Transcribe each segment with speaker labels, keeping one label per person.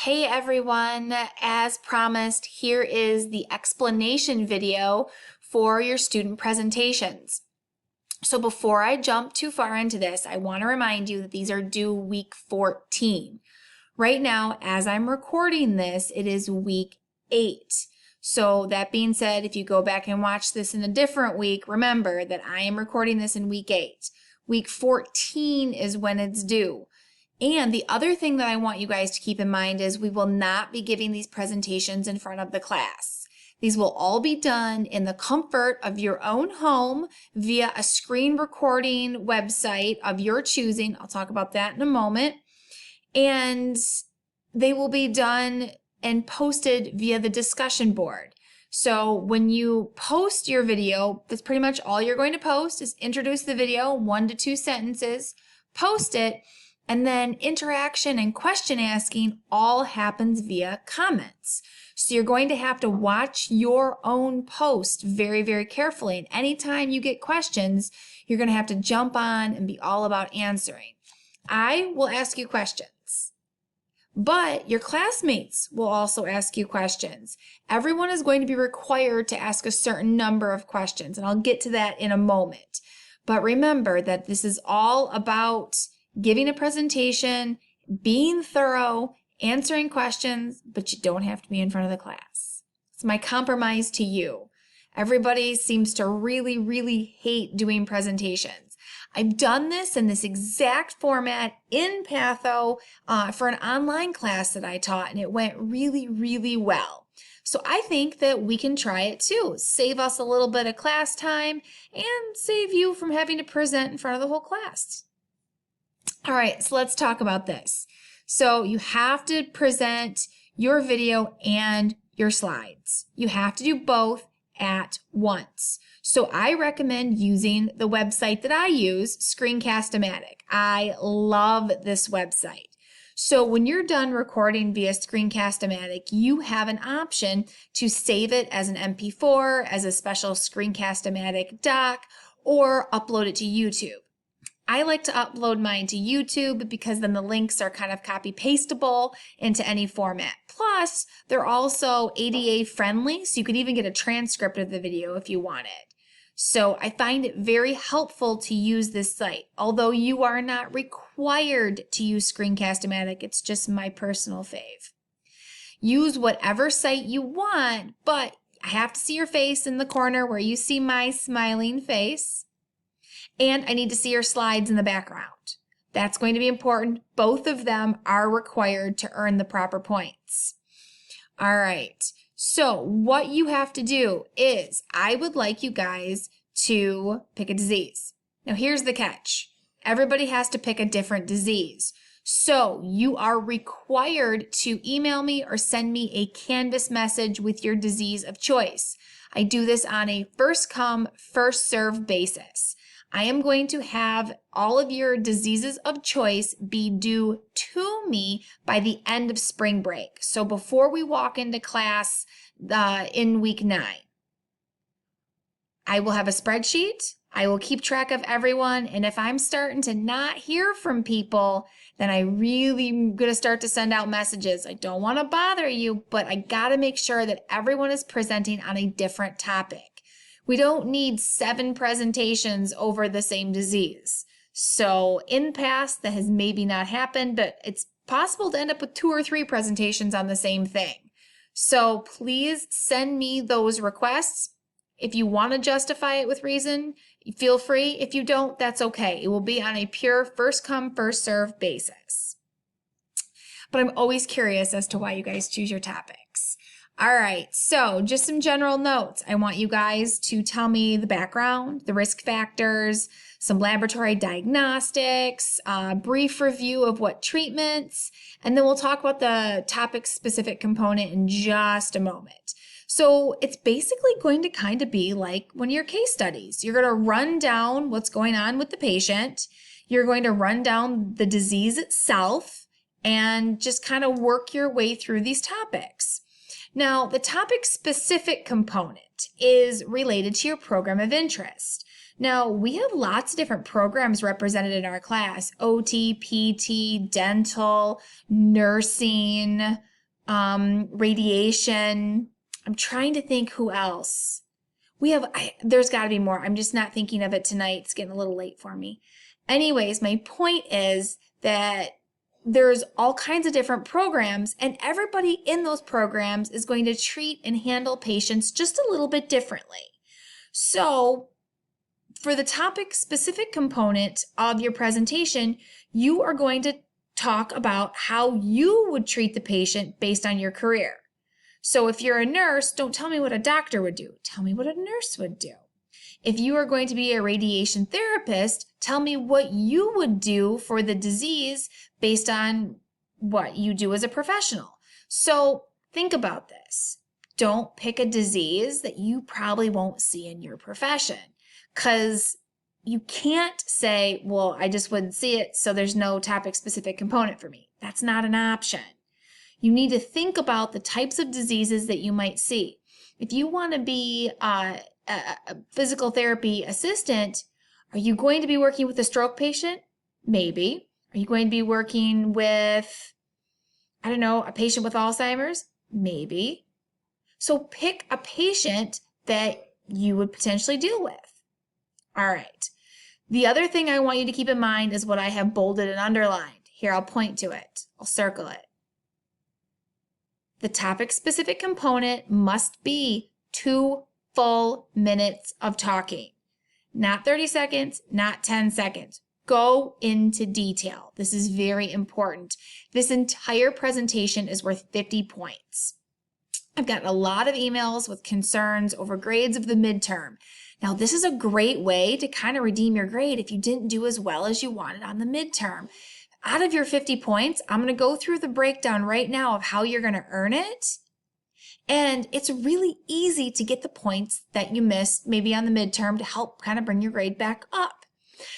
Speaker 1: Hey everyone, as promised, here is the explanation video for your student presentations. So before I jump too far into this, I want to remind you that these are due week 14. Right now, as I'm recording this, it is week 8. So that being said, if you go back and watch this in a different week, remember that I am recording this in week 8. Week 14 is when it's due. And the other thing that I want you guys to keep in mind is we will not be giving these presentations in front of the class. These will all be done in the comfort of your own home via a screen recording website of your choosing. I'll talk about that in a moment. And they will be done and posted via the discussion board. So when you post your video, that's pretty much all you're going to post is introduce the video, 1 to 2 sentences, post it, and then interaction and question asking all happens via comments. So you're going to have to watch your own post very, very carefully. And anytime you get questions, you're going to have to jump on and be all about answering. I will ask you questions, but your classmates will also ask you questions. Everyone is going to be required to ask a certain number of questions, and I'll get to that in a moment. But remember that this is all about giving a presentation, being thorough, answering questions, but you don't have to be in front of the class. It's my compromise to you. Everybody seems to really, really hate doing presentations. I've done this in this exact format in Patho for an online class that I taught, and it went really, really well. So I think that we can try it too. Save us a little bit of class time and save you from having to present in front of the whole class. All right, so let's talk about this. So you have to present your video and your slides. You have to do both at once. So I recommend using the website that I use, Screencast-O-Matic. I love this website. So when you're done recording via Screencast-O-Matic, you have an option to save it as an MP4, as a special Screencast-O-Matic doc, or upload it to YouTube. I like to upload mine to YouTube because then the links are kind of copy-pastable into any format. Plus, they're also ADA friendly, so you could even get a transcript of the video if you wanted. So I find it very helpful to use this site. Although you are not required to use Screencast-O-Matic, it's just my personal fave. Use whatever site you want, but I have to see your face in the corner where you see my smiling face. And I need to see your slides in the background. That's going to be important. Both of them are required to earn the proper points. All right, so what you have to do is I would like you guys to pick a disease. Now here's the catch. Everybody has to pick a different disease. So you are required to email me or send me a Canvas message with your disease of choice. I do this on a first come, first serve basis. I am going to have all of your diseases of choice be due to me by the end of spring break. So before we walk into class in week 9, I will have a spreadsheet. I will keep track of everyone. And if I'm starting to not hear from people, then I really am going to start to send out messages. I don't want to bother you, but I got to make sure that everyone is presenting on a different topic. We don't need 7 presentations over the same disease. So in the past, that has maybe not happened, but it's possible to end up with 2 or 3 presentations on the same thing. So please send me those requests. If you want to justify it with reason, feel free. If you don't, that's okay. It will be on a pure first come, first serve basis. But I'm always curious as to why you guys choose your topics. All right, so just some general notes. I want you guys to tell me the background, the risk factors, some laboratory diagnostics, a brief review of what treatments, and then we'll talk about the topic-specific component in just a moment. So it's basically going to kind of be like one of your case studies. You're going to run down what's going on with the patient. You're going to run down the disease itself and just kind of work your way through these topics. Now, the topic-specific component is related to your program of interest. Now, we have lots of different programs represented in our class: OT, PT, dental, nursing, radiation. I'm trying to think who else. There's got to be more. I'm just not thinking of it tonight. It's getting a little late for me. Anyways, my point is that there's all kinds of different programs, and everybody in those programs is going to treat and handle patients just a little bit differently. So for the topic specific component of your presentation, you are going to talk about how you would treat the patient based on your career. So if you're a nurse, don't tell me what a doctor would do. Tell me what a nurse would do. If you are going to be a radiation therapist, tell me what you would do for the disease based on what you do as a professional. So think about this. Don't pick a disease that you probably won't see in your profession, because you can't say, well, I just wouldn't see it, so there's no topic-specific component for me. That's not an option. You need to think about the types of diseases that you might see. If you want to be a physical therapy assistant, are you going to be working with a stroke patient? Maybe. Are you going to be working with, I don't know, a patient with Alzheimer's? Maybe. So pick a patient that you would potentially deal with. All right. The other thing I want you to keep in mind is what I have bolded and underlined. Here, I'll point to it. I'll circle it. The topic-specific component must be 2 full minutes of talking. Not 30 seconds, not 10 seconds. Go into detail. This is very important. This entire presentation is worth 50 points. I've gotten a lot of emails with concerns over grades of the midterm. Now, this is a great way to kind of redeem your grade if you didn't do as well as you wanted on the midterm. Out of your 50 points, I'm going to go through the breakdown right now of how you're going to earn it. And it's really easy to get the points that you missed maybe on the midterm to help kind of bring your grade back up.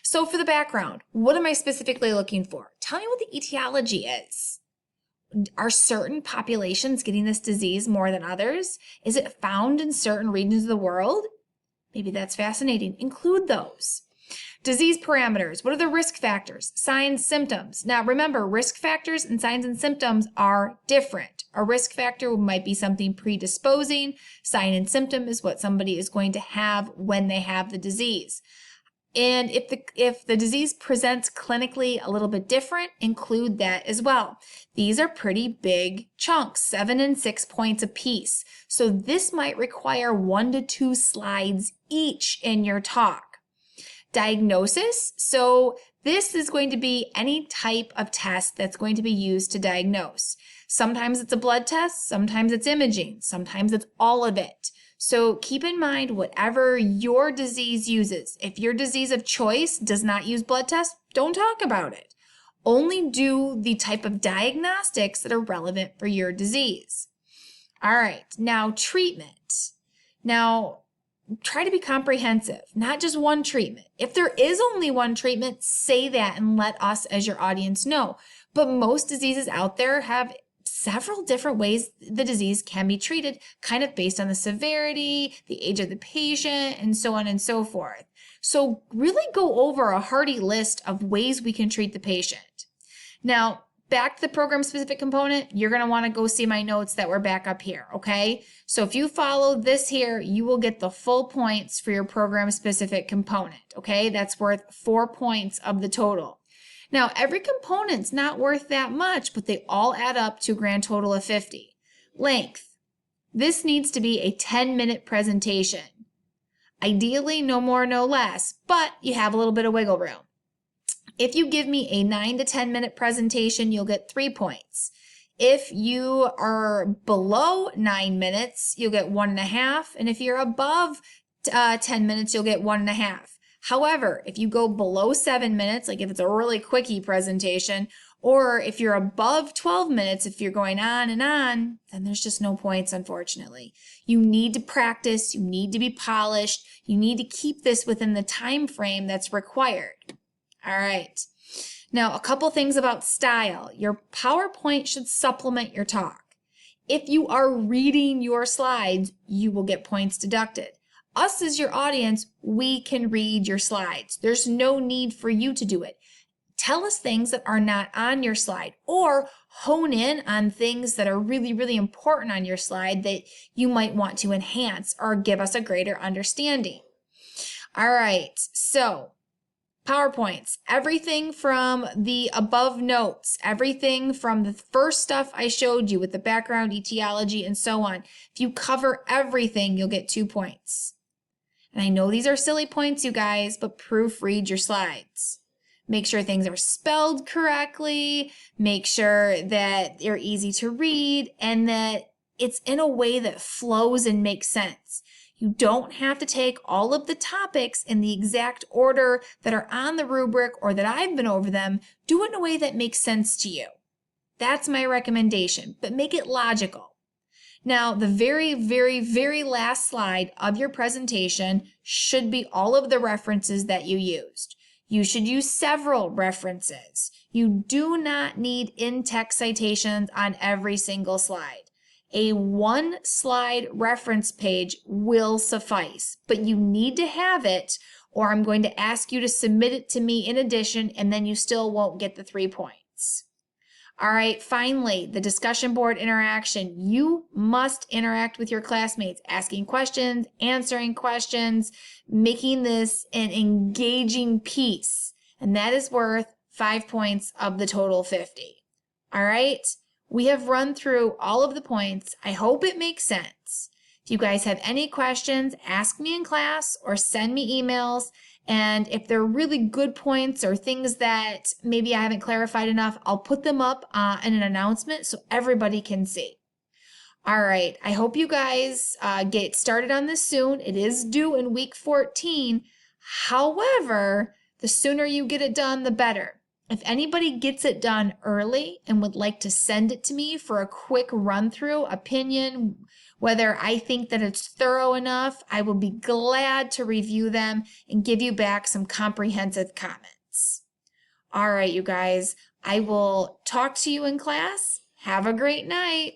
Speaker 1: So for the background, what am I specifically looking for? Tell me what the etiology is. Are certain populations getting this disease more than others? Is it found in certain regions of the world? Maybe that's fascinating. Include those. Disease parameters. What are the risk factors? Signs, symptoms. Now remember, risk factors and signs and symptoms are different. A risk factor might be something predisposing. Sign and symptom is what somebody is going to have when they have the disease. And if the disease presents clinically a little bit different, include that as well. These are pretty big chunks, 7 and 6 points apiece. So this might require 1 to 2 slides each in your talk. Diagnosis. So this is going to be any type of test that's going to be used to diagnose. Sometimes it's a blood test, sometimes it's imaging, sometimes it's all of it. So keep in mind whatever your disease uses. If your disease of choice does not use blood tests, don't talk about it. Only do the type of diagnostics that are relevant for your disease. All right, now treatment. Now, try to be comprehensive, not just one treatment. If there is only one treatment, say that and let us as your audience know. But most diseases out there have several different ways the disease can be treated, kind of based on the severity, the age of the patient, and so on and so forth. So really go over a hearty list of ways we can treat the patient. Now, back to the program-specific component, you're going to want to go see my notes that were back up here, okay? So if you follow this here, you will get the full points for your program-specific component, okay? That's worth 4 points of the total. Now, every component's not worth that much, but they all add up to a grand total of 50. Length. This needs to be a 10-minute presentation. Ideally, no more, no less, but you have a little bit of wiggle room. If you give me a 9 to 10 minute presentation, you'll get 3 points. If you are below 9 minutes, you'll get 1.5. And if you're above 10 minutes, you'll get 1.5. However, if you go below 7 minutes, like if it's a really quickie presentation, or if you're above 12 minutes, if you're going on and on, then there's just no points, unfortunately. You need to practice, you need to be polished, you need to keep this within the time frame that's required. All right. Now, a couple things about style. Your PowerPoint should supplement your talk. If you are reading your slides, you will get points deducted. Us as your audience, we can read your slides. There's no need for you to do it. Tell us things that are not on your slide, or hone in on things that are really, really important on your slide that you might want to enhance or give us a greater understanding. All right, so PowerPoints, everything from the above notes, everything from the first stuff I showed you with the background, etiology, and so on. If you cover everything, you'll get 2 points. And I know these are silly points, you guys, but proofread your slides. Make sure things are spelled correctly, make sure that they're easy to read, and that it's in a way that flows and makes sense. You don't have to take all of the topics in the exact order that are on the rubric or that I've been over them. Do it in a way that makes sense to you. That's my recommendation, but make it logical. Now, the very, very, very last slide of your presentation should be all of the references that you used. You should use several references. You do not need in-text citations on every single slide. A one slide reference page will suffice, but you need to have it or I'm going to ask you to submit it to me in addition and then you still won't get the 3 points. All right, finally, the discussion board interaction. You must interact with your classmates, asking questions, answering questions, making this an engaging piece, and that is worth 5 points of the total 50. All right? We have run through all of the points. I hope it makes sense. If you guys have any questions, ask me in class or send me emails. And if they're really good points or things that maybe I haven't clarified enough, I'll put them up in an announcement so everybody can see. All right, I hope you guys get started on this soon. It is due in week 14. However, the sooner you get it done, the better. If anybody gets it done early and would like to send it to me for a quick run-through opinion, whether I think that it's thorough enough, I will be glad to review them and give you back some comprehensive comments. All right, you guys, I will talk to you in class. Have a great night.